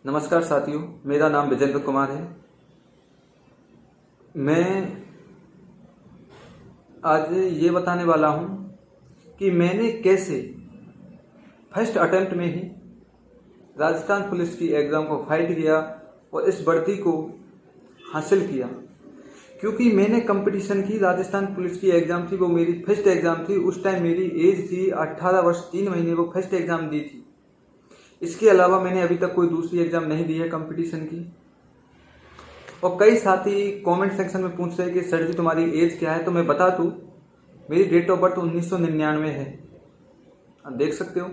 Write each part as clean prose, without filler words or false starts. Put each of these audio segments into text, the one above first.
नमस्कार साथियों, मेरा नाम विजेंद्र कुमार है। मैं आज ये बताने वाला हूँ कि मैंने कैसे फर्स्ट अटेम्प्ट में ही राजस्थान पुलिस की एग्ज़ाम को फाइट किया और इस वर्दी को हासिल किया। क्योंकि मैंने कंपटीशन की, राजस्थान पुलिस की एग्ज़ाम थी, वो मेरी फर्स्ट एग्ज़ाम थी। उस टाइम मेरी एज थी 18 वर्ष 3 महीने, वो फर्स्ट एग्ज़ाम दी थी। इसके अलावा मैंने अभी तक कोई दूसरी एग्ज़ाम नहीं दी है कंपटीशन की। और कई साथी कमेंट सेक्शन में पूछ रहे हैं कि सर जी तुम्हारी एज क्या है, तो मैं बता दूं, मेरी डेट ऑफ बर्थ 1999 है। आप देख सकते हो।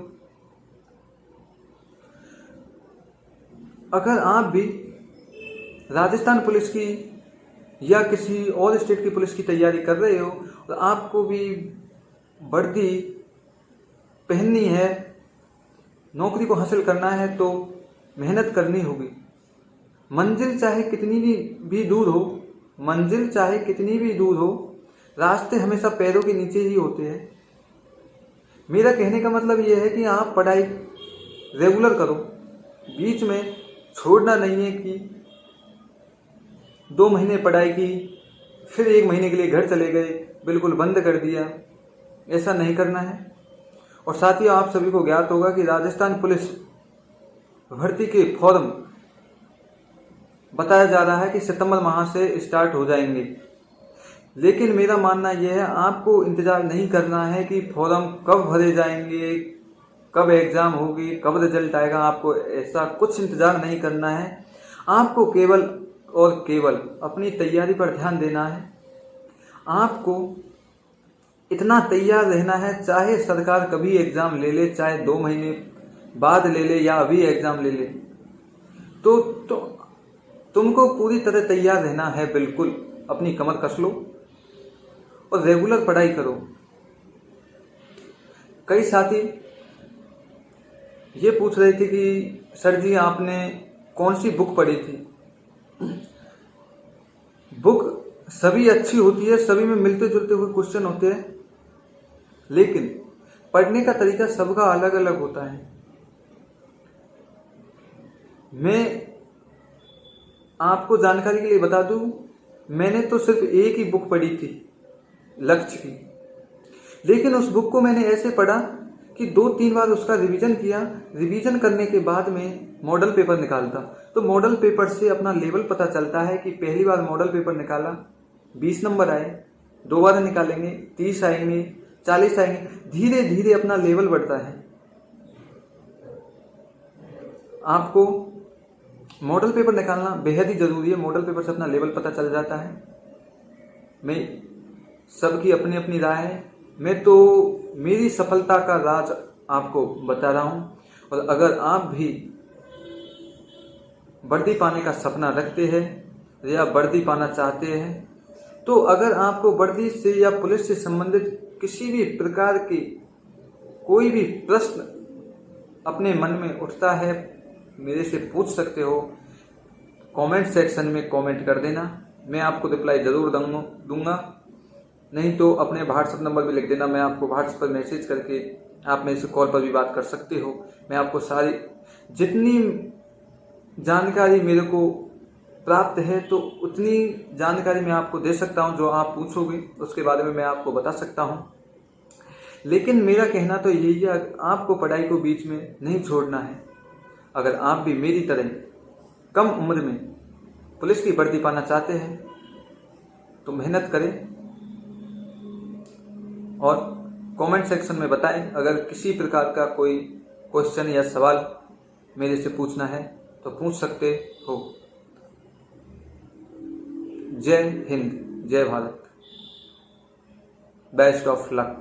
अगर आप भी राजस्थान पुलिस की या किसी और स्टेट की पुलिस की तैयारी कर रहे हो और आपको भी वर्दी पहननी है, नौकरी को हासिल करना है, तो मेहनत करनी होगी। मंजिल चाहे कितनी भी दूर हो, मंजिल चाहे कितनी भी दूर हो, रास्ते हमेशा पैरों के नीचे ही होते हैं। मेरा कहने का मतलब यह है कि आप पढ़ाई रेगुलर करो, बीच में छोड़ना नहीं है कि 2 महीने पढ़ाई की फिर 1 महीने के लिए घर चले गए, बिल्कुल बंद कर दिया। ऐसा नहीं करना है। और साथियों, आप सभी को ज्ञात होगा कि राजस्थान पुलिस भर्ती के फॉर्म बताया जा रहा है कि सितंबर माह से स्टार्ट हो जाएंगे। लेकिन मेरा मानना यह है, आपको इंतजार नहीं करना है कि फॉर्म कब भरे जाएंगे, कब एग्जाम होगी, कब रिजल्ट आएगा। आपको ऐसा कुछ इंतजार नहीं करना है। आपको केवल और केवल अपनी तैयारी पर ध्यान देना है। आपको इतना तैयार रहना है, चाहे सरकार कभी एग्जाम ले ले, चाहे 2 महीने बाद ले ले या अभी एग्जाम ले ले, तो तुमको पूरी तरह तैयार रहना है। बिल्कुल अपनी कमर कस लो और रेगुलर पढ़ाई करो। कई साथी ये पूछ रहे थे कि सर जी आपने कौन सी बुक पढ़ी थी। बुक सभी अच्छी होती है, सभी में मिलते जुलते हुए क्वेश्चन होते हैं, लेकिन पढ़ने का तरीका सबका अलग अलग होता है। मैं आपको जानकारी के लिए बता दूं, मैंने तो सिर्फ एक ही बुक पढ़ी थी, लक्ष्य की। लेकिन उस बुक को मैंने ऐसे पढ़ा कि 2-3 बार उसका रिवीजन किया। रिवीजन करने के बाद में मॉडल पेपर निकालता, तो मॉडल पेपर से अपना लेवल पता चलता है कि पहली बार मॉडल पेपर निकाला 20 नंबर आए, 2 बार निकालेंगे 30 आएंगे, 40 आएंगे, धीरे धीरे अपना लेवल बढ़ता है। आपको मॉडल पेपर निकालना बेहद ही जरूरी है। मॉडल पेपर से अपना लेवल पता चल जाता है। मैं सबकी अपनी अपनी राय है, मैं तो मेरी सफलता का राज आपको बता रहा हूं। और अगर आप भी वर्दी पाने का सपना रखते हैं या वर्दी पाना चाहते हैं, तो अगर आपको वर्दी से या पुलिस से संबंधित किसी भी प्रकार की कोई भी प्रश्न अपने मन में उठता है, मेरे से पूछ सकते हो। कमेंट सेक्शन में कमेंट कर देना, मैं आपको रिप्लाई जरूर दूंगा। नहीं तो अपने व्हाट्सएप नंबर भी लिख देना, मैं आपको व्हाट्सएप पर मैसेज करके आप मेरे से कॉल पर भी बात कर सकते हो। मैं आपको सारी जितनी जानकारी मेरे को प्राप्त है, तो उतनी जानकारी मैं आपको दे सकता हूं। जो आप पूछोगे उसके बारे में मैं आपको बता सकता हूं। लेकिन मेरा कहना तो यही है, आपको पढ़ाई को बीच में नहीं छोड़ना है। अगर आप भी मेरी तरह कम उम्र में पुलिस की वर्दी पाना चाहते हैं तो मेहनत करें और कमेंट सेक्शन में बताएं। अगर किसी प्रकार का कोई क्वेश्चन या सवाल मेरे से पूछना है तो पूछ सकते हो। जय हिंद, जय भारत, बेस्ट ऑफ लक।